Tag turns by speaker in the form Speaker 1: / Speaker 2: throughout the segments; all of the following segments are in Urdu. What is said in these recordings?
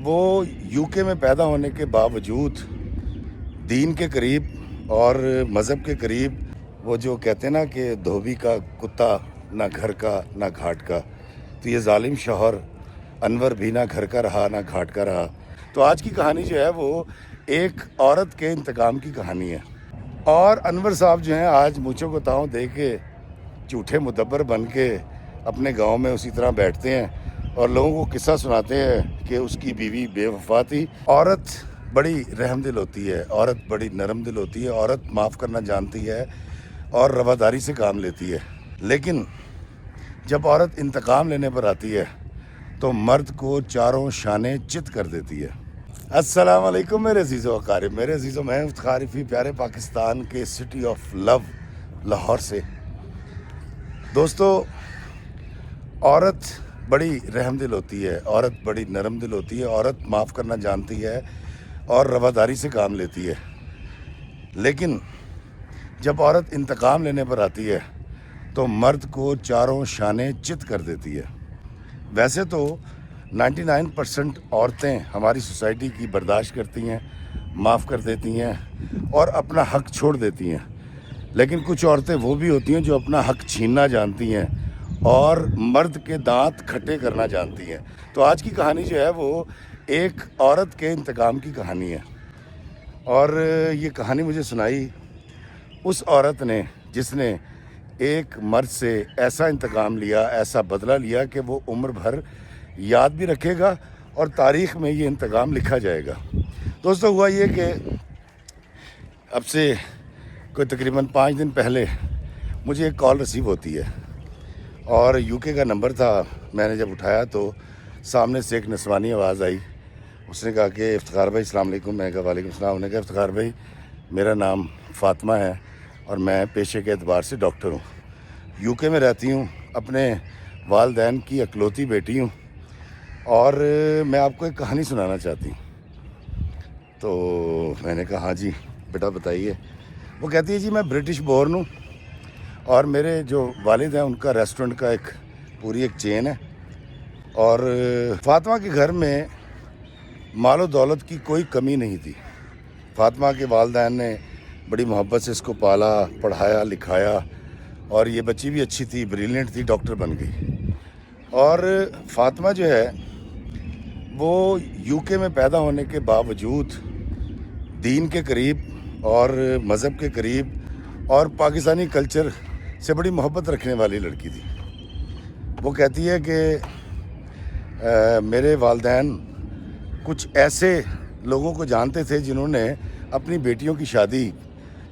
Speaker 1: وہ یوکے میں پیدا ہونے کے باوجود دین کے قریب اور مذہب کے قریب، وہ جو کہتے ہیں نا کہ دھوبی کا کتا نہ گھر کا نہ گھاٹ کا، تو یہ ظالم شوہر انور بھی نہ گھر کا رہا نہ گھاٹ کا رہا۔ تو آج کی کہانی جو ہے وہ ایک عورت کے انتقام کی کہانی ہے، اور انور صاحب جو ہیں آج مونچھوں کو تاؤں دے کے جھوٹے مدبر بن کے اپنے گاؤں میں اسی طرح بیٹھتے ہیں اور لوگوں کو قصہ سناتے ہیں کہ اس کی بیوی بے وفا تھی۔ عورت بڑی رحم دل ہوتی ہے، عورت بڑی نرم دل ہوتی ہے، عورت معاف کرنا جانتی ہے اور رواداری سے کام لیتی ہے، لیکن جب عورت انتقام لینے پر آتی ہے تو مرد کو چاروں شانے چت کر دیتی ہے۔ السلام علیکم میرے عزیزو اقارب، میرے عزیزو، میں افتخار رفیع پیارے پاکستان کے سٹی آف لو لاہور سے۔ دوستو، عورت بڑی رحم دل ہوتی ہے، عورت بڑی نرم دل ہوتی ہے، عورت معاف کرنا جانتی ہے اور رواداری سے کام لیتی ہے، لیکن جب عورت انتقام لینے پر آتی ہے تو مرد کو چاروں شانے چت کر دیتی ہے۔ ویسے تو 99% عورتیں ہماری سوسائٹی کی برداشت کرتی ہیں، معاف کر دیتی ہیں اور اپنا حق چھوڑ دیتی ہیں، لیکن کچھ عورتیں وہ بھی ہوتی ہیں جو اپنا حق چھیننا جانتی ہیں اور مرد کے دانت کھٹے کرنا جانتی ہیں۔ تو آج کی کہانی جو ہے وہ ایک عورت کے انتقام کی کہانی ہے، اور یہ کہانی مجھے سنائی اس عورت نے جس نے ایک مرد سے ایسا انتقام لیا، ایسا بدلہ لیا کہ وہ عمر بھر یاد بھی رکھے گا اور تاریخ میں یہ انتقام لکھا جائے گا۔ دوستو، ہوا یہ کہ اب سے کوئی تقریباً 5 دن پہلے مجھے ایک کال رسیو ہوتی ہے، اور یوکے کا نمبر تھا۔ میں نے جب اٹھایا تو سامنے سے ایک نسوانی آواز آئی۔ اس نے کہا کہ افتخار بھائی السلام علیکم۔ میں کہا وعلیکم السلام۔ انہوں نے کہا افتخار بھائی میرا نام فاطمہ ہے اور میں پیشے کے اعتبار سے ڈاکٹر ہوں، یوکے میں رہتی ہوں، اپنے والدین کی اکلوتی بیٹی ہوں، اور میں آپ کو ایک کہانی سنانا چاہتی ہوں۔ تو میں نے کہا ہاں جی بیٹا بتائیے۔ وہ کہتی ہے جی میں برٹش بورن ہوں، اور میرے جو والد ہیں ان کا ریسٹورنٹ کا پوری ایک چین ہے، اور فاطمہ کے گھر میں مال و دولت کی کوئی کمی نہیں تھی۔ فاطمہ کے والدین نے بڑی محبت سے اس کو پالا، پڑھایا، لکھایا، اور یہ بچی بھی اچھی تھی، بریلینٹ تھی، ڈاکٹر بن گئی۔ اور فاطمہ جو ہے وہ یوکے میں پیدا ہونے کے باوجود دین کے قریب اور مذہب کے قریب اور پاکستانی کلچر سے بڑی محبت رکھنے والی لڑکی تھی۔ وہ کہتی ہے کہ میرے والدین کچھ ایسے لوگوں کو جانتے تھے جنہوں نے اپنی بیٹیوں کی شادی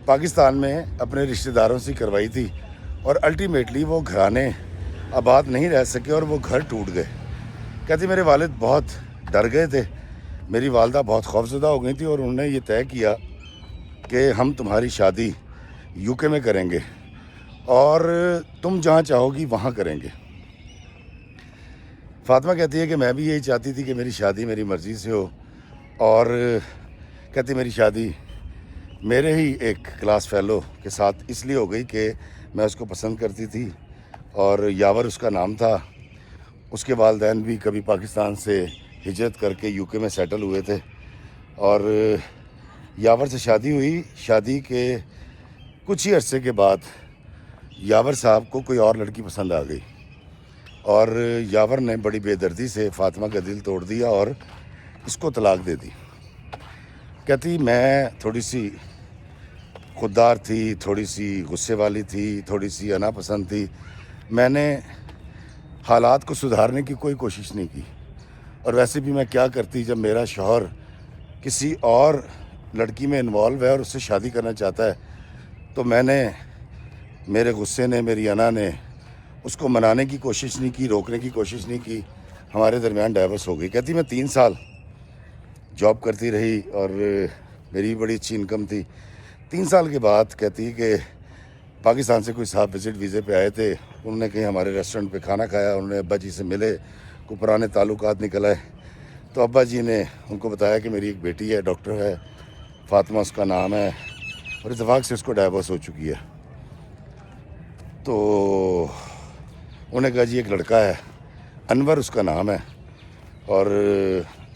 Speaker 1: پاکستان میں اپنے رشتہ داروں سے کروائی تھی، اور الٹیمیٹلی وہ گھرانے آباد نہیں رہ سکے اور وہ گھر ٹوٹ گئے۔ کہتی میرے والد بہت ڈر گئے تھے، میری والدہ بہت خوفزدہ ہو گئی تھی، اور انہوں نے یہ طے کیا کہ ہم تمہاری شادی یوکے میں کریں گے اور تم جہاں چاہو گی وہاں کریں گے۔ فاطمہ کہتی ہے کہ میں بھی یہی چاہتی تھی کہ میری شادی میری مرضی سے ہو، اور کہتی میری شادی میرے ہی ایک کلاس فیلو کے ساتھ اس لیے ہو گئی کہ میں اس کو پسند کرتی تھی، اور یاور اس کا نام تھا۔ اس کے والدین بھی کبھی پاکستان سے ہجرت کر کے یوکے میں سیٹل ہوئے تھے، اور یاور سے شادی ہوئی۔ شادی کے کچھ ہی عرصے کے بعد یاور صاحب کو کوئی اور لڑکی پسند آ گئی، اور یاور نے بڑی بے دردی سے فاطمہ کا دل توڑ دیا اور اس کو طلاق دے دی۔ کہتی میں تھوڑی سی خوددار تھی، تھوڑی سی غصے والی تھی، تھوڑی سی انا پسند تھی، میں نے حالات کو سدھارنے کی کوئی کوشش نہیں کی، اور ویسے بھی میں کیا کرتی جب میرا شوہر کسی اور لڑکی میں انوالو ہے اور اس سے شادی کرنا چاہتا ہے، تو میں نے میرے غصے نے، میری انا نے اس کو منانے کی کوشش نہیں کی، روکنے کی کوشش نہیں کی، ہمارے درمیان ڈائیورس ہو گئی۔ کہتی میں 3 سال جاب کرتی رہی اور میری بڑی اچھی انکم تھی۔ 3 سال کے بعد کہتی کہ پاکستان سے کوئی صاحب وزٹ ویزے پہ آئے تھے، انہوں نے کہیں ہمارے ریسٹورنٹ پہ کھانا کھایا، انہوں نے ابا جی سے ملے، کوئی پرانے تعلقات نکل آئے، تو ابا جی نے ان کو بتایا کہ میری ایک بیٹی ہے، ڈاکٹر ہے، فاطمہ اس کا نام ہے، اور اتفاق سے اس کو ڈائیورس ہو چکی ہے۔ تو انہوں نے کہا جی ایک لڑکا ہے، انور اس کا نام ہے، اور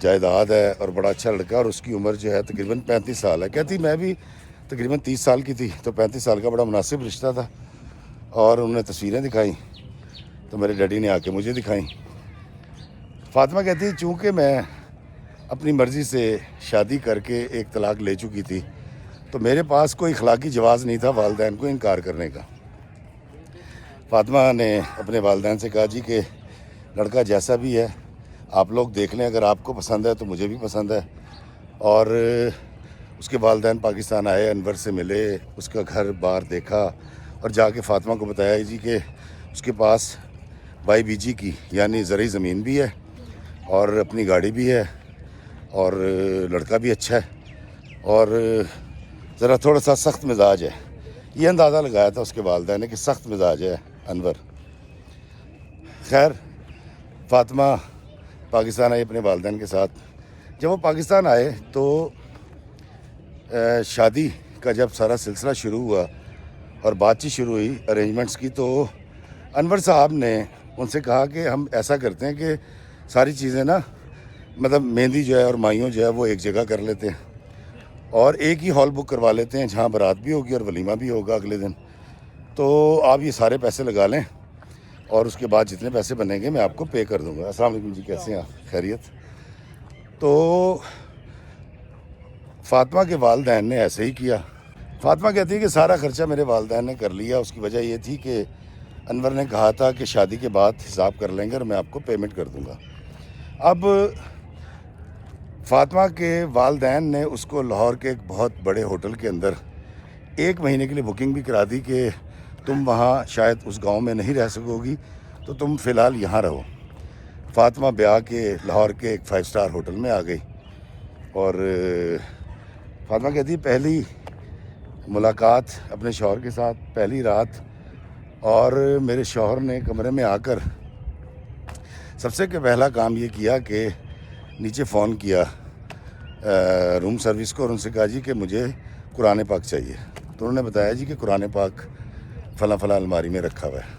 Speaker 1: جائیداد ہے اور بڑا اچھا لڑکا, اور اس کی عمر جو ہے تقریباً 35 سال ہے. کہتی میں بھی تقریباً 30 سال کی تھی, تو 35 سال کا بڑا مناسب رشتہ تھا. اور انہوں نے تصویریں دکھائیں تو میرے ڈیڈی نے آ کے مجھے دکھائیں. فاطمہ کہتی ہے چونکہ میں اپنی مرضی سے شادی کر کے ایک طلاق لے چکی تھی, تو میرے پاس کوئی اخلاقی جواز نہیں تھا والدین کو انکار کرنے کا. فاطمہ نے اپنے والدین سے کہا جی کہ لڑکا جیسا بھی ہے آپ لوگ دیکھ لیں, اگر آپ کو پسند ہے تو مجھے بھی پسند ہے. اور اس کے والدین پاکستان آئے, انور سے ملے, اس کا گھر بار دیکھا, اور جا کے فاطمہ کو بتایا جی کہ اس کے پاس بائی بی جی کی یعنی زرعی زمین بھی ہے اور اپنی گاڑی بھی ہے اور لڑکا بھی اچھا ہے اور ذرا تھوڑا سا سخت مزاج ہے. یہ اندازہ لگایا تھا اس کے والدین نے کہ سخت مزاج ہے انور. خیر فاطمہ پاکستان آئی اپنے والدین کے ساتھ. جب وہ پاکستان آئے تو شادی کا جب سارا سلسلہ شروع ہوا اور بات چیت شروع ہوئی ارینجمنٹس کی, تو انور صاحب نے ان سے کہا کہ ہم ایسا کرتے ہیں کہ ساری چیزیں نا مطلب مہندی جو ہے اور مائیوں جو ہے وہ ایک جگہ کر لیتے ہیں اور ایک ہی ہال بک کروا لیتے ہیں جہاں بارات بھی ہوگی اور ولیمہ بھی ہوگا اگلے دن. تو آپ یہ سارے پیسے لگا لیں اور اس کے بعد جتنے پیسے بنیں گے میں آپ کو پے کر دوں گا. السلام علیکم جی, کیسے ہیں آپ؟ خیریت؟ تو فاطمہ کے والدین نے ایسے ہی کیا. فاطمہ کہتی ہے کہ سارا خرچہ میرے والدین نے کر لیا. اس کی وجہ یہ تھی کہ انور نے کہا تھا کہ شادی کے بعد حساب کر لیں گے اور میں آپ کو پیمنٹ کر دوں گا. اب فاطمہ کے والدین نے اس کو لاہور کے ایک بہت بڑے ہوٹل کے اندر 1 مہینے کے لیے بکنگ بھی کرا دی کہ تم وہاں شاید اس گاؤں میں نہیں رہ سکو گی تو تم فی الحال یہاں رہو. فاطمہ بیاہ کے لاہور کے ایک 5 اسٹار ہوٹل میں آ گئی. اور فاطمہ کہتی پہلی ملاقات اپنے شوہر کے ساتھ, پہلی رات, اور میرے شوہر نے کمرے میں آ کر سب سے پہلا کام یہ کیا کہ نیچے فون کیا روم سروس کو اور ان سے کہا جی کہ مجھے قرآن پاک چاہیے. تو انہوں نے بتایا جی کہ قرآن پاک فلاں فلاں الماری میں رکھا ہوا ہے.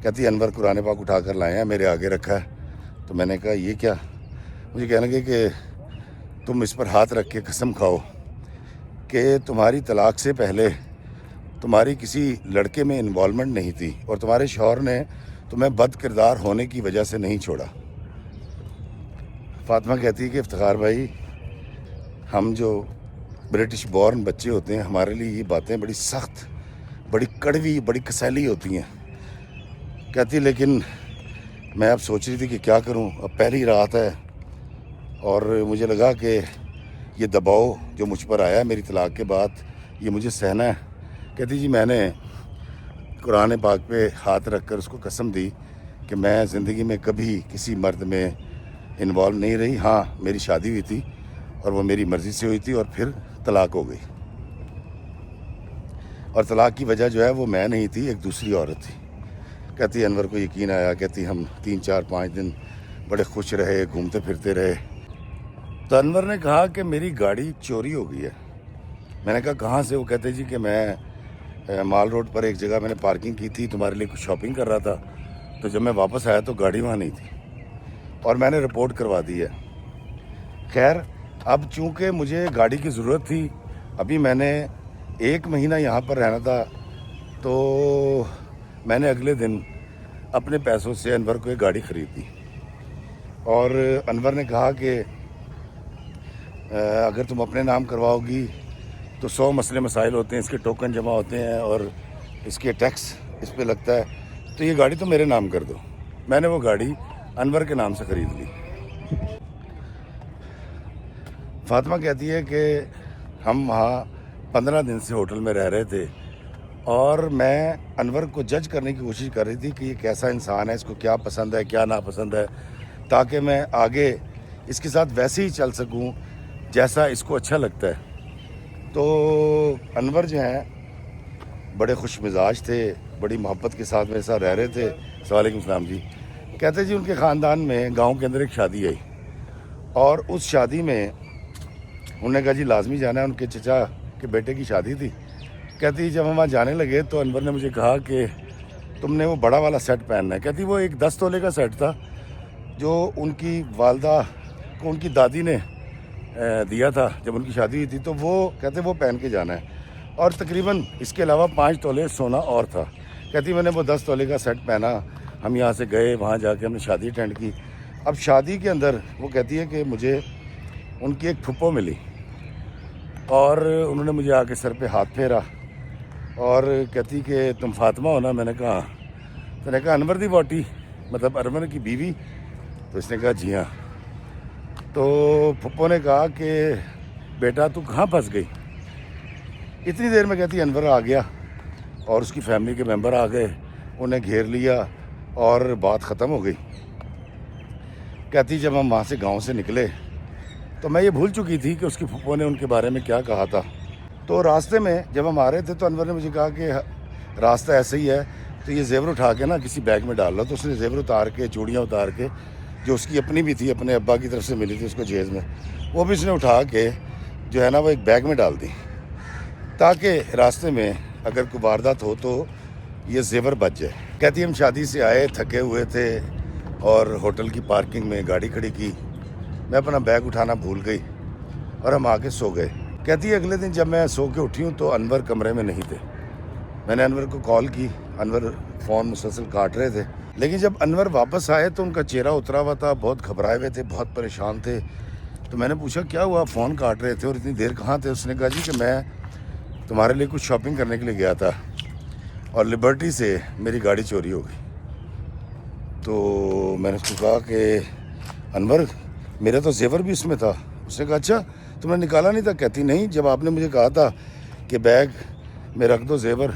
Speaker 1: کہتی انور قرآن پاک اٹھا کر لائے ہیں, میرے آگے رکھا ہے. تو میں نے کہا یہ کیا؟ مجھے کہنے لگے کہ تم اس پر ہاتھ رکھ کے قسم کھاؤ کہ تمہاری طلاق سے پہلے تمہاری کسی لڑکے میں انوالومنٹ نہیں تھی اور تمہارے شوہر نے تمہیں بد کردار ہونے کی وجہ سے نہیں چھوڑا. فاطمہ کہتی ہے کہ افتخار بھائی, ہم جو برٹش بورن بچے ہوتے ہیں ہمارے لیے یہ باتیں بڑی سخت, بڑی کڑوی, بڑی کسیلی ہوتی ہیں. کہتی لیکن میں اب سوچ رہی تھی کہ کیا کروں, اب پہلی رات ہے اور مجھے لگا کہ یہ دباؤ جو مجھ پر آیا ہے میری طلاق کے بعد یہ مجھے سہنا ہے. کہتی جی میں نے قرآن پاک پہ ہاتھ رکھ کر اس کو قسم دی کہ میں زندگی میں کبھی کسی مرد میں انوالو نہیں رہی. ہاں میری شادی ہوئی تھی اور وہ میری مرضی سے ہوئی تھی اور پھر طلاق ہو گئی, اور طلاق کی وجہ جو ہے وہ میں نہیں تھی, ایک دوسری عورت تھی. کہتی انور کو یقین آیا. کہتی ہم 3 4 5 دن بڑے خوش رہے, گھومتے پھرتے رہے. تو انور نے کہا کہ میری گاڑی چوری ہو گئی ہے. میں نے کہا کہاں سے؟ وہ کہتے جی کہ میں مال روڈ پر ایک جگہ میں نے پارکنگ کی تھی, تمہارے لیے کچھ شاپنگ کر رہا تھا, تو جب میں واپس آیا تو گاڑی وہاں نہیں تھی اور میں نے رپورٹ کروا دی ہے. خیر اب چونکہ مجھے گاڑی کی ضرورت تھی, ابھی میں نے 1 مہینہ یہاں پر رہنا تھا, تو میں نے اگلے دن اپنے پیسوں سے انور کو ایک گاڑی خرید دی. اور انور نے کہا کہ اگر تم اپنے نام کرواؤ گی تو 100 مسئلے مسائل ہوتے ہیں, اس کے ٹوکن جمع ہوتے ہیں اور اس کے ٹیکس اس پہ لگتا ہے, تو یہ گاڑی تو میرے نام کر دو. میں نے وہ گاڑی انور کے نام سے خرید لی. فاطمہ کہتی ہے کہ ہم وہاں 15 دن سے ہوٹل میں رہ رہے تھے اور میں انور کو جج کرنے کی کوشش کر رہی تھی کہ یہ کیسا انسان ہے, اس کو کیا پسند ہے کیا ناپسند ہے, تاکہ میں آگے اس کے ساتھ ویسے ہی چل سکوں جیسا اس کو اچھا لگتا ہے. تو انور جو ہیں بڑے خوش مزاج تھے, بڑی محبت کے ساتھ میرے ساتھ رہ رہے تھے. وعلیکم السلام جی. کہتے جی ان کے خاندان میں گاؤں کے اندر ایک شادی آئی اور اس شادی میں انہوں نے کہا جی لازمی جانا ہے, ان کے چچا کے بیٹے کی شادی تھی. کہتی جب ہم وہاں جانے لگے تو انور نے مجھے کہا کہ تم نے وہ بڑا والا سیٹ پہننا ہے. کہتی وہ ایک 10 تولے کا سیٹ تھا جو ان کی والدہ کو ان کی دادی نے دیا تھا جب ان کی شادی ہوئی تھی، تو وہ کہتے وہ پہن کے جانا ہے، اور تقریباً اس کے علاوہ 5 تولے سونا اور تھا۔ کہتی میں نے وہ 10 تولے کا سیٹ پہنا، ہم یہاں سے گئے، وہاں جا کے ہم نے شادی اٹینڈ کی۔ اب شادی کے اندر وہ کہتی ہے کہ مجھے ان کی ایک پھپھو ملی اور انہوں نے مجھے آ کے سر پہ ہاتھ پھیرا اور کہتی کہ تم فاطمہ ہو نا؟ میں نے کہا، تو نے کہا انور دی واٹی، مطلب انور کی بیوی؟ تو اس نے کہا جی ہاں۔ تو پھپھو نے کہا کہ بیٹا تو کہاں پھنس گئی؟ اتنی دیر میں کہتی انور آ گیا اور اس کی فیملی کے ممبر آ گئے، انہیں گھیر لیا اور بات ختم ہو گئی۔ کہتی جب ہم وہاں سے گاؤں سے نکلے تو میں یہ بھول چکی تھی کہ اس کی پھپھو نے ان کے بارے میں کیا کہا تھا۔ تو راستے میں جب ہم آ رہے تھے تو انور نے مجھے کہا کہ راستہ ایسے ہی ہے تو یہ زیور اٹھا کے نا کسی بیگ میں ڈال لو۔ تو اس نے زیور اتار کے، چوڑیاں اتار کے، جو اس کی اپنی بھی تھی، اپنے ابا کی طرف سے ملی تھی اس کو جہیز میں، وہ بھی اس نے اٹھا کے جو ہے نا وہ ایک بیگ میں ڈال دی، تاکہ راستے میں اگر کوئی واردات ہو تو یہ زیور بچ جائے۔ کہتی ہم شادی سے آئے، تھکے ہوئے تھے اور ہوٹل کی پارکنگ میں گاڑی کھڑی کی، میں اپنا بیگ اٹھانا بھول گئی اور ہم آ کے سو گئے۔ کہتی ہے اگلے دن جب میں سو کے اٹھی ہوں تو انور کمرے میں نہیں تھے۔ میں نے انور کو کال کی، انور فون مسلسل کاٹ رہے تھے، لیکن جب انور واپس آئے تو ان کا چہرہ اترا ہوا تھا، بہت گھبرائے ہوئے تھے، بہت پریشان تھے۔ تو میں نے پوچھا کیا ہوا، فون کاٹ رہے تھے اور اتنی دیر کہاں تھے؟ اس نے کہا جی کہ میں تمہارے لیے کچھ شاپنگ کرنے کے لیے گیا تھا اور لبرٹی سے میری گاڑی چوری ہو گئی۔ تو میں نے اس کو کہا کہ انور میرا تو زیور بھی اس میں تھا۔ اس نے کہا اچھا تم نے نکالا نہیں تھا؟ کہتی نہیں، جب آپ نے مجھے کہا تھا کہ بیگ میں رکھ دو زیور،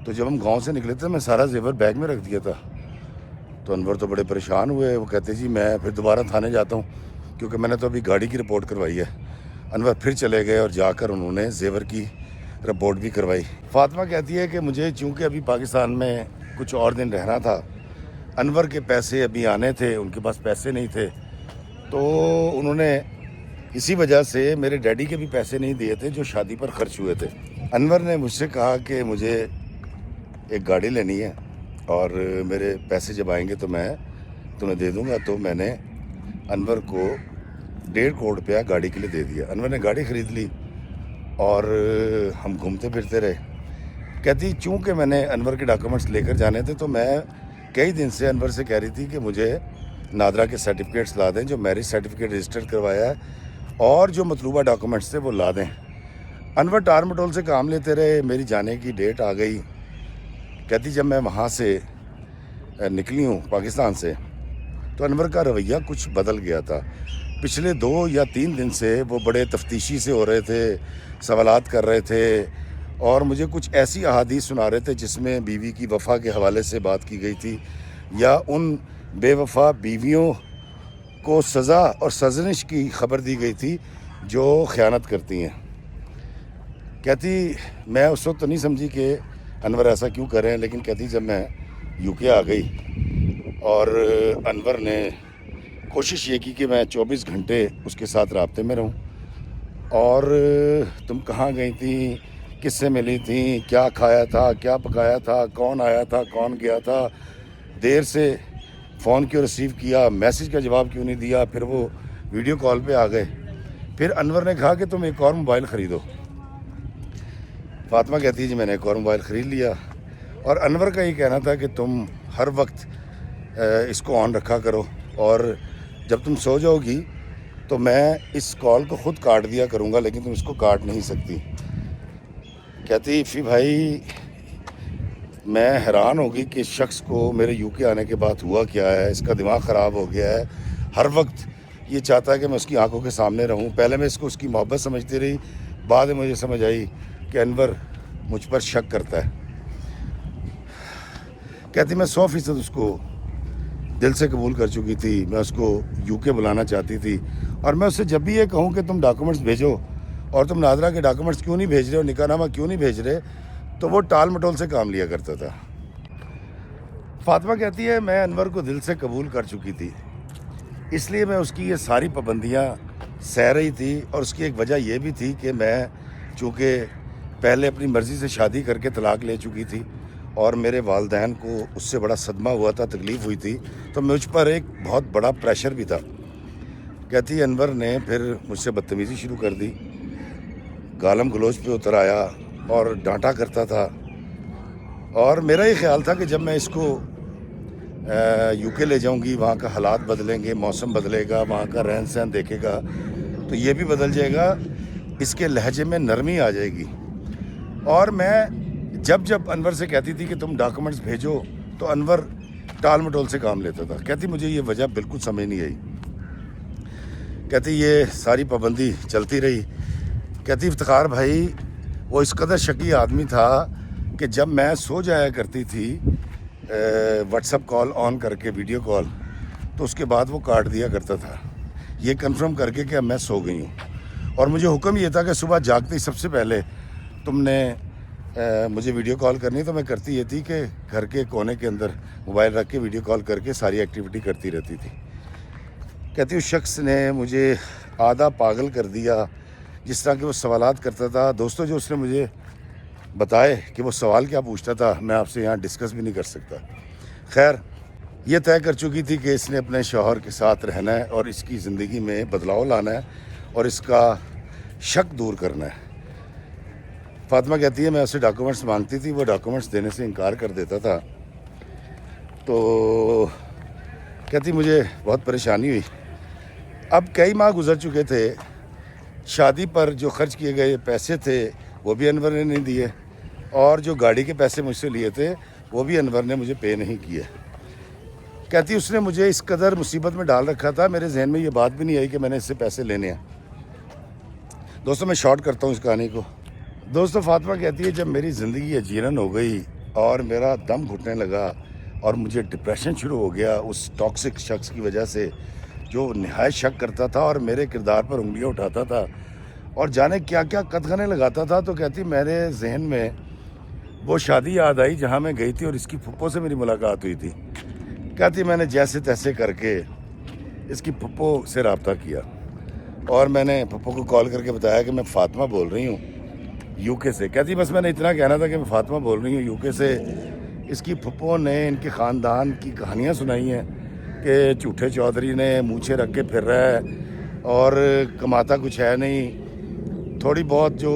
Speaker 1: تو جب ہم گاؤں سے نکلے تھے میں سارا زیور بیگ میں رکھ دیا تھا۔ تو انور تو بڑے پریشان ہوئے، وہ کہتے جی میں پھر دوبارہ تھانے جاتا ہوں کیونکہ میں نے تو ابھی گاڑی کی رپورٹ کروائی ہے۔ انور پھر چلے گئے اور جا کر انہوں نے زیور کی رپورٹ بھی کروائی۔ فاطمہ کہتی ہے کہ مجھے چونکہ ابھی پاکستان میں کچھ اور دن رہنا تھا، انور کے پیسے ابھی آنے تھے، ان کے پاس پیسے نہیں تھے، تو انہوں نے اسی وجہ سے میرے ڈیڈی کے بھی پیسے نہیں دیے تھے جو شادی پر خرچ ہوئے تھے۔ انور نے مجھ سے کہا کہ مجھے ایک گاڑی لینی ہے اور میرے پیسے جب آئیں گے تو میں تمہیں دے دوں گا۔ تو میں نے انور کو 1.5 کروڑ روپیہ گاڑی کے لیے دے دیا۔ انور نے گاڑی خرید لی اور ہم گھومتے پھرتے رہے۔ کہتی چونکہ میں نے انور کے ڈاکومنٹس لے کر جانے تھے تو میں کئی دن سے انور سے کہہ رہی تھی کہ مجھے نادرا کے سرٹیفکیٹس لا دیں، جو میرج سرٹیفکیٹ رجسٹر کروایا ہے، اور جو مطلوبہ ڈاکومنٹس تھے وہ لا دیں۔ انور ٹار مٹول سے کام لیتے رہے، میری جانے کی ڈیٹ آ گئی۔ کہتی جب میں وہاں سے نکلی ہوں پاکستان سے تو انور کا رویہ کچھ بدل گیا تھا۔ پچھلے 2 یا 3 دن سے وہ بڑے تفتیشی سے ہو رہے تھے، سوالات کر رہے تھے اور مجھے کچھ ایسی احادیث سنا رہے تھے جس میں بیوی کی وفا کے حوالے سے بات کی گئی تھی، یا ان بے وفا بیویوں کو سزا اور سرزنش کی خبر دی گئی تھی جو خیانت کرتی ہیں۔ کہتی میں اس وقت تو نہیں سمجھی کہ انور ایسا کیوں کر رہے ہیں، لیکن کہتی جب میں یو کے آ گئی اور انور نے کوشش یہ کی کہ میں 24 گھنٹے اس کے ساتھ رابطے میں رہوں، اور تم کہاں گئی تھیں، کس سے ملی تھیں، کیا کھایا تھا، کیا پکایا تھا، کون آیا تھا، کون گیا تھا، دیر سے فون کیوں ریسیو کیا، میسیج کا جواب کیوں نہیں دیا، پھر وہ ویڈیو کال پہ آ گئے۔ پھر انور نے کہا کہ تم ایک اور موبائل خریدو۔ فاطمہ کہتی ہے جی میں نے ایک اور موبائل خرید لیا، اور انور کا یہ کہنا تھا کہ تم ہر وقت اس کو آن رکھا کرو، اور جب تم سو جاؤ گی تو میں اس کال کو خود کاٹ دیا کروں گا، لیکن تم اس کو کاٹ نہیں سکتی۔ کہتی فی بھائی میں حیران ہوگی کہ اس شخص کو میرے یو کے آنے کے بعد ہوا کیا ہے، اس کا دماغ خراب ہو گیا ہے، ہر وقت یہ چاہتا ہے کہ میں اس کی آنکھوں کے سامنے رہوں۔ پہلے میں اس کو اس کی محبت سمجھتی رہی، بعد میں مجھے سمجھ آئی کہ انور مجھ پر شک کرتا ہے۔ کہتی میں 100% اس کو دل سے قبول کر چکی تھی، میں اس کو یو کے بلانا چاہتی تھی، اور میں اس سے جب بھی یہ کہوں کہ تم ڈاکومنٹس بھیجو اور تم نادرا کے ڈاکومنٹس کیوں نہیں بھیج رہے اور نکاح نامہ کیوں نہیں بھیج رہے، تو وہ ٹال مٹول سے کام لیا کرتا تھا۔ فاطمہ کہتی ہے میں انور کو دل سے قبول کر چکی تھی، اس لیے میں اس کی یہ ساری پابندیاں سہ رہی تھی، اور اس کی ایک وجہ یہ بھی تھی کہ میں چونکہ پہلے اپنی مرضی سے شادی کر کے طلاق لے چکی تھی اور میرے والدین کو اس سے بڑا صدمہ ہوا تھا، تکلیف ہوئی تھی، تو مجھ پر ایک بہت بڑا پریشر بھی تھا۔ کہتی انور نے پھر مجھ سے بدتمیزی شروع کر دی، گالم گلوچ پہ اتر آیا اور ڈانٹا کرتا تھا، اور میرا یہ خیال تھا کہ جب میں اس کو یو کے لے جاؤں گی، وہاں کا حالات بدلیں گے، موسم بدلے گا، وہاں کا رہن سہن دیکھے گا تو یہ بھی بدل جائے گا، اس کے لہجے میں نرمی آ جائے گی۔ اور میں جب انور سے کہتی تھی کہ تم ڈاکومنٹس بھیجو تو انور ٹال مٹول سے کام لیتا تھا۔ کہتی مجھے یہ وجہ بالکل سمجھ نہیں آئی، کہتی یہ ساری پابندی چلتی رہی۔ کہتی افتخار بھائی وہ اس قدر شکی آدمی تھا کہ جب میں سو جایا کرتی تھی واٹس ایپ کال آن کر کے، ویڈیو کال، تو اس کے بعد وہ کاٹ دیا کرتا تھا یہ کنفرم کر کے کہ اب میں سو گئی ہوں، اور مجھے حکم یہ تھا کہ صبح جاگتے ہی سب سے پہلے تم نے مجھے ویڈیو کال کرنی، تو میں کرتی یہ تھی کہ گھر کے کونے کے اندر موبائل رکھ کے ویڈیو کال کر کے ساری ایکٹیویٹی کرتی رہتی تھی۔ کہتی اس شخص نے مجھے آدھا پاگل کر دیا، جس طرح کہ وہ سوالات کرتا تھا۔ دوستو جو اس نے مجھے بتائے کہ وہ سوال کیا پوچھتا تھا، میں آپ سے یہاں ڈسکس بھی نہیں کر سکتا۔ خیر، یہ طے کر چکی تھی کہ اس نے اپنے شوہر کے ساتھ رہنا ہے اور اس کی زندگی میں بدلاؤ لانا ہے اور اس کا شک دور کرنا ہے۔ فاطمہ کہتی ہے میں اسے ڈاکومنٹس مانگتی تھی، وہ ڈاکومنٹس دینے سے انکار کر دیتا تھا، تو کہتی مجھے بہت پریشانی ہوئی۔ اب کئی ماہ گزر چکے تھے، شادی پر جو خرچ کیے گئے پیسے تھے وہ بھی انور نے نہیں دیے، اور جو گاڑی کے پیسے مجھ سے لیے تھے وہ بھی انور نے مجھے پے نہیں کیے۔ کہتی اس نے مجھے اس قدر مصیبت میں ڈال رکھا تھا، میرے ذہن میں یہ بات بھی نہیں آئی کہ میں نے اس سے پیسے لینے ہیں۔ دوستو میں شارٹ کرتا ہوں اس کہانی کو۔ دوستو فاطمہ کہتی ہے جب میری زندگی اجیرن ہو گئی اور میرا دم گھٹنے لگا اور مجھے ڈپریشن شروع ہو گیا اس ٹاکسک شخص کی وجہ سے، جو نہایت شک کرتا تھا اور میرے کردار پر انگلیاں اٹھاتا تھا اور جانے کیا کیا قدغنے لگاتا تھا، تو کہتی میرے ذہن میں وہ شادی یاد آئی جہاں میں گئی تھی اور اس کی پھپھو سے میری ملاقات ہوئی تھی۔ کہتی میں نے جیسے تیسے کر کے اس کی پھپھو سے رابطہ کیا اور میں نے پھپھو کو کال کر کے بتایا کہ میں فاطمہ بول رہی ہوں یو کے سے۔ کہتی بس میں نے اتنا کہنا تھا کہ میں فاطمہ بول رہی ہوں یو کے سے۔ اس کی پھپھو نے ان کے خاندان کی کہانیاں سنائی ہیں کہ جھوٹے چودھری نے مونچھیں رکھ کے پھر رہا ہے اور کماتا کچھ ہے نہیں، تھوڑی بہت جو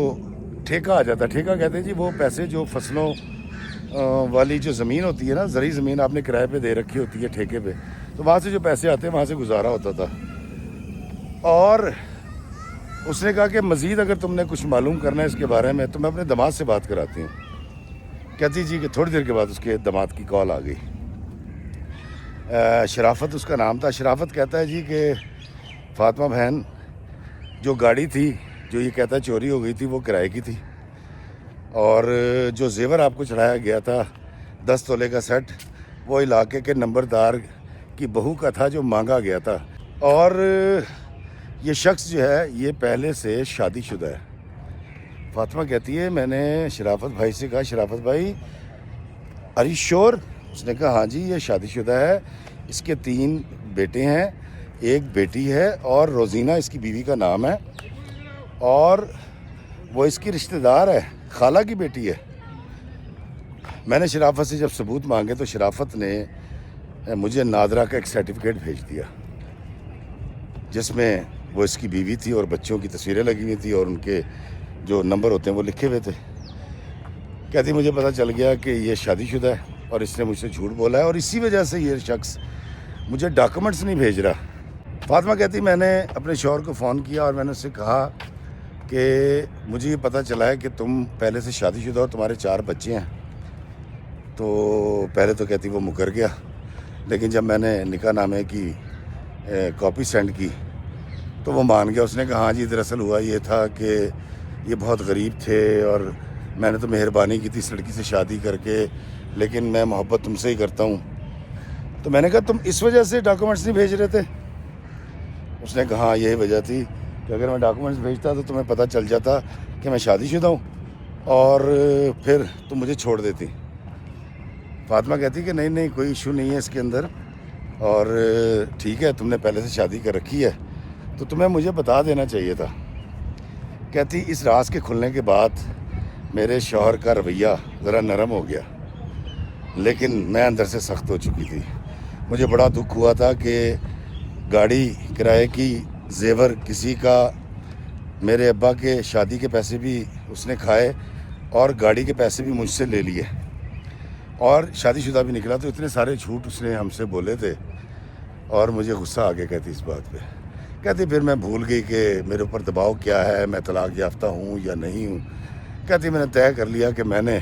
Speaker 1: ٹھیکہ آ جاتا ہے، ٹھیکہ کہتے ہیں جی وہ پیسے جو فصلوں والی جو زمین ہوتی ہے نا، زرعی زمین آپ نے کرائے پہ دے رکھی ہوتی ہے ٹھیکے پہ، تو وہاں سے جو پیسے آتے ہیں وہاں سے گزارا ہوتا تھا۔ اور اس نے کہا کہ مزید اگر تم نے کچھ معلوم کرنا ہے اس کے بارے میں تو میں اپنے دماد سے بات کراتی ہوں۔ کہتی جی کہ تھوڑی دیر کے بعد اس کے دماد کی کال آ گئی، شرافت اس کا نام تھا۔ شرافت کہتا ہے جی کہ فاطمہ بہن جو گاڑی تھی جو یہ کہتا ہے چوری ہو گئی تھی وہ کرائے کی تھی، اور جو زیور آپ کو چڑھایا گیا تھا 10 تولے کا سیٹ وہ علاقے کے نمبردار کی بہو کا تھا جو مانگا گیا تھا، اور یہ شخص جو ہے یہ پہلے سے شادی شدہ ہے۔ فاطمہ کہتی ہے میں نے شرافت بھائی سے کہا شرافت بھائی آر یو شیور؟ اس نے کہا ہاں جی یہ شادی شدہ ہے، اس کے 3 بیٹے ہیں، ایک بیٹی ہے، اور روزینہ اس کی بیوی کا نام ہے، اور وہ اس کی رشتہ دار ہے، خالہ کی بیٹی ہے۔ میں نے شرافت سے جب ثبوت مانگے تو شرافت نے مجھے نادرہ کا ایک سرٹیفکیٹ بھیج دیا جس میں وہ اس کی بیوی تھی اور بچوں کی تصویریں لگی ہوئی تھی اور ان کے جو نمبر ہوتے ہیں وہ لکھے ہوئے تھے۔ کہتی مجھے پتہ چل گیا کہ یہ شادی شدہ ہے اور اس نے مجھ سے جھوٹ بولا ہے اور اسی وجہ سے یہ شخص مجھے ڈاکومنٹس نہیں بھیج رہا۔ فاطمہ کہتی میں نے اپنے شوہر کو فون کیا اور میں نے اس سے کہا کہ مجھے یہ پتہ چلا ہے کہ تم پہلے سے شادی شدہ اور تمہارے 4 بچے ہیں۔ تو پہلے تو کہتی وہ مکر گیا، لیکن جب میں نے نکاح نامے کی کاپی سینڈ کی تو وہ مان گیا۔ اس نے کہا ہاں جی دراصل ہوا یہ تھا کہ یہ بہت غریب تھے اور میں نے تو مہربانی کی تھی اس لڑکی سے شادی کر کے، لیکن میں محبت تم سے ہی کرتا ہوں۔ تو میں نے کہا تم اس وجہ سے ڈاکومنٹس نہیں بھیج رہے تھے؟ اس نے کہا ہاں یہی وجہ تھی کہ اگر میں ڈاکومنٹس بھیجتا تو تمہیں پتہ چل جاتا کہ میں شادی شدہ ہوں اور پھر تم مجھے چھوڑ دیتی۔ فاطمہ کہتی کہ نہیں کوئی ایشو نہیں ہے اس کے اندر، اور ٹھیک ہے تم نے پہلے سے شادی کر رکھی ہے تو تمہیں مجھے بتا دینا چاہیے تھا۔ کہتی اس راز کے کھلنے کے بعد میرے شوہر کا رویہ ذرا نرم ہو گیا لیکن میں اندر سے سخت ہو چکی تھی. مجھے بڑا دکھ ہوا تھا کہ گاڑی کرائے کی زیور کسی کا میرے ابا کے شادی کے پیسے بھی اس نے کھائے اور گاڑی کے پیسے بھی مجھ سے لے لیے اور شادی شدہ بھی نکلا. تو اتنے سارے جھوٹ اس نے ہم سے بولے تھے اور مجھے غصہ آ کے کہتی اس بات پہ. کہتی پھر میں بھول گئی کہ میرے اوپر دباؤ کیا ہے, میں طلاق یافتہ ہوں یا نہیں ہوں. کہتی میں نے طے کر لیا کہ میں نے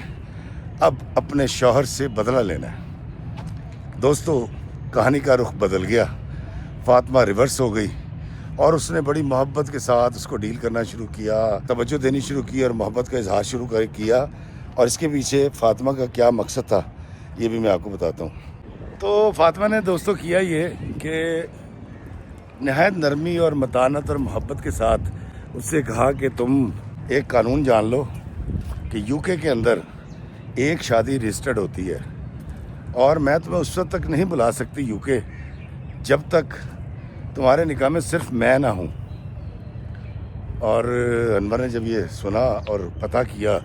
Speaker 1: اب اپنے شوہر سے بدلہ لینا ہے. دوستو, کہانی کا رخ بدل گیا. فاطمہ ریورس ہو گئی اور اس نے بڑی محبت کے ساتھ اس کو ڈیل کرنا شروع کیا, توجہ دینی شروع کی اور محبت کا اظہار شروع کیا. اور اس کے پیچھے فاطمہ کا کیا مقصد تھا یہ بھی میں آپ کو بتاتا ہوں. تو فاطمہ نے دوستو کیا یہ کہ نہایت نرمی اور متانت اور محبت کے ساتھ اس سے کہا کہ تم ایک قانون جان لو کہ یو کے اندر ایک شادی رجسٹرڈ ہوتی ہے اور میں تمہیں اس وقت تک نہیں بلا سکتی یو کے جب تک تمہارے نکاح میں صرف میں نہ ہوں. اور انور نے جب یہ سنا اور پتہ کیا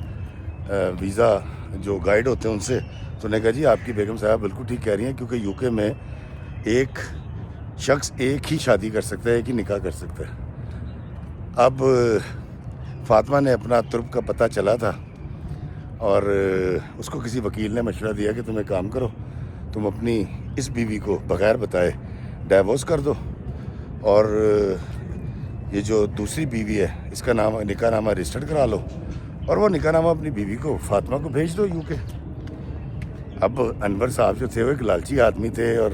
Speaker 1: ویزا جو گائیڈ ہوتے ہیں ان سے, تو نے کہا جی آپ کی بیگم صاحب بالکل ٹھیک کہہ رہی ہیں, کیونکہ یو کے میں ایک شخص ایک ہی شادی کر سکتا ہے, ایک ہی نکاح کر سکتا ہے. اب فاطمہ نے اپنا ترک کا پتہ چلا تھا اور اس کو کسی وکیل نے مشورہ دیا کہ تم ایک کام کرو, تم اپنی اس بیوی کو بغیر بتائے ڈائیورس کر دو اور یہ جو دوسری بیوی ہے اس کا نام نکاح نامہ رجسٹرڈ کرا لو اور وہ نکاح نامہ اپنی بیوی کو فاطمہ کو بھیج دو یو کے. اب انور صاحب جو تھے وہ ایک لالچی آدمی تھے اور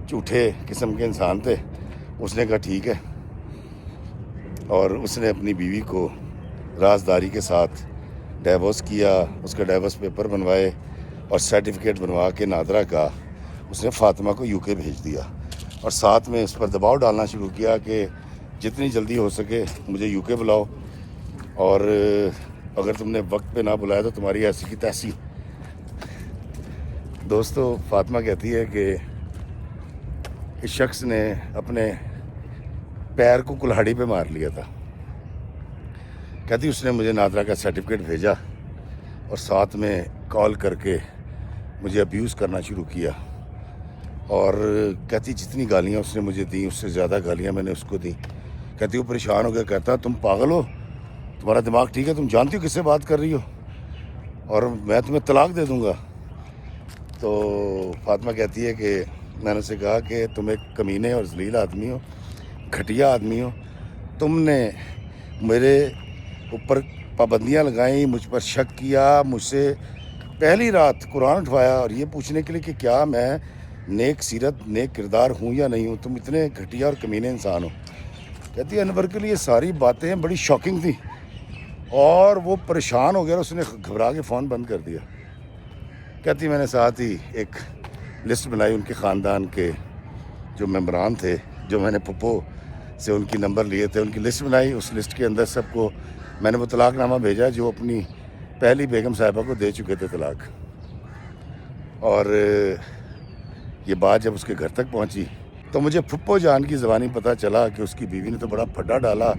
Speaker 1: جھوٹے قسم کے انسان تھے. اس نے کہا ٹھیک ہے اور اس نے اپنی بیوی کو رازداری کے ساتھ ڈائیورس کیا, اس کا ڈائیورس پیپر بنوائے اور سرٹیفکیٹ بنوا کے نادرا کا اس نے فاطمہ کو یو کے بھیج دیا اور ساتھ میں اس پر دباؤ ڈالنا شروع کیا کہ جتنی جلدی ہو سکے مجھے یو کے بلاؤ اور اگر تم نے وقت پہ نہ بلایا تو تمہاری ایسی کی تیسی. دوستو, فاطمہ کہتی ہے کہ اس شخص نے اپنے پیر کو کلہاڑی پہ مار لیا تھا. کہتی اس نے مجھے نادرا کا سرٹیفکیٹ بھیجا اور ساتھ میں کال کر کے مجھے ابیوز کرنا شروع کیا اور کہتی جتنی گالیاں اس نے مجھے دیں اس سے زیادہ گالیاں میں نے اس کو دیں. کہتی وہ پریشان ہو گیا, کہتا تم پاگل ہو, تمہارا دماغ ٹھیک ہے, تم جانتی ہو کس سے بات کر رہی ہو اور میں تمہیں طلاق دے دوں گا. تو فاطمہ کہتی ہے کہ میں نے اسے کہا کہ تم ایک کمینے اور ذلیل آدمی ہو, گھٹیا آدمی ہو, تم نے میرے اوپر پابندیاں لگائیں, مجھ پر شک کیا, مجھ سے پہلی رات قرآن اٹھوایا اور یہ پوچھنے کے لیے کہ کیا میں نیک سیرت نیک کردار ہوں یا نہیں ہوں, تم اتنے گھٹیا اور کمینے انسان ہو. کہتی ہے انور کے لیے ساری باتیں بڑی شاکنگ تھیں اور وہ پریشان ہو گیا اور اس نے گھبرا کے فون بند کر دیا. کہتی میں نے ساتھ ہی ایک لسٹ بنائی ان کے خاندان کے جو ممبران تھے, جو میں نے پھپھو سے ان کی نمبر لیے تھے, ان کی لسٹ بنائی. اس لسٹ کے اندر سب کو میں نے وہ طلاق نامہ بھیجا جو اپنی پہلی بیگم صاحبہ کو دے چکے تھے طلاق. اور یہ بات جب اس کے گھر تک پہنچی تو مجھے پھپھو جان کی زبانی پتہ چلا کہ اس کی بیوی نے تو بڑا پھڈا ڈالا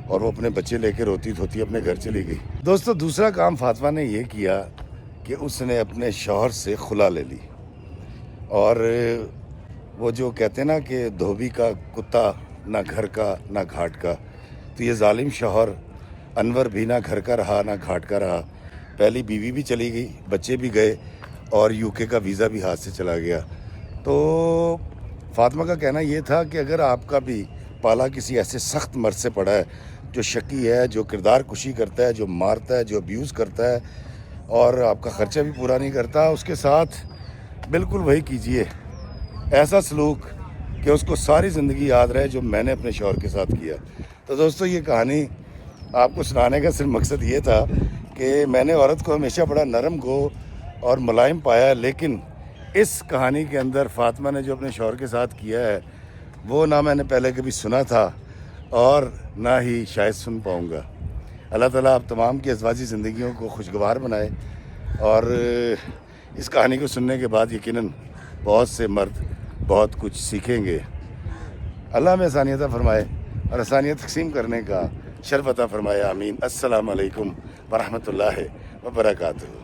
Speaker 1: اور وہ اپنے بچے لے کے روتی دھوتی اپنے گھر چلی گئی. دوستو, دوسرا کام فاطمہ نے یہ کیا کہ اس نے اپنے شوہر سے خلا لے لی اور وہ جو کہتے ہیں نا کہ دھوبی کا کتا نہ گھر کا نہ گھاٹ کا, تو یہ ظالم شوہر انور بھی نہ گھر کا رہا نہ گھاٹ کا رہا. پہلی بیوی بھی چلی گئی, بچے بھی گئے اور یو کے کا ویزا بھی ہاتھ سے چلا گیا. تو فاطمہ کا کہنا یہ تھا کہ اگر آپ کا بھی پالا کسی ایسے سخت مرد سے پڑا ہے جو شکی ہے, جو کردار کشی کرتا ہے, جو مارتا ہے, جو ابیوز کرتا ہے اور آپ کا خرچہ بھی پورا نہیں کرتا, اس کے ساتھ بالکل وہی کیجئے, ایسا سلوک کہ اس کو ساری زندگی یاد رہے جو میں نے اپنے شوہر کے ساتھ کیا. تو دوستو, یہ کہانی آپ کو سنانے کا صرف مقصد یہ تھا کہ میں نے عورت کو ہمیشہ بڑا نرم گو اور ملائم پایا, لیکن اس کہانی کے اندر فاطمہ نے جو اپنے شوہر کے ساتھ کیا ہے وہ نہ میں نے پہلے کبھی سنا تھا اور نہ ہی شاید سن پاؤں گا. اللہ تعالیٰ آپ تمام کی ازواجی زندگیوں کو خوشگوار بنائے اور اس کہانی کو سننے کے بعد یقیناً بہت سے مرد بہت کچھ سیکھیں گے. اللہ میں آسانیت عطا فرمائے اور آسانیت تقسیم کرنے کا شرف عطا فرمائے, آمین. السلام علیکم ورحمۃ اللہ وبرکاتہ.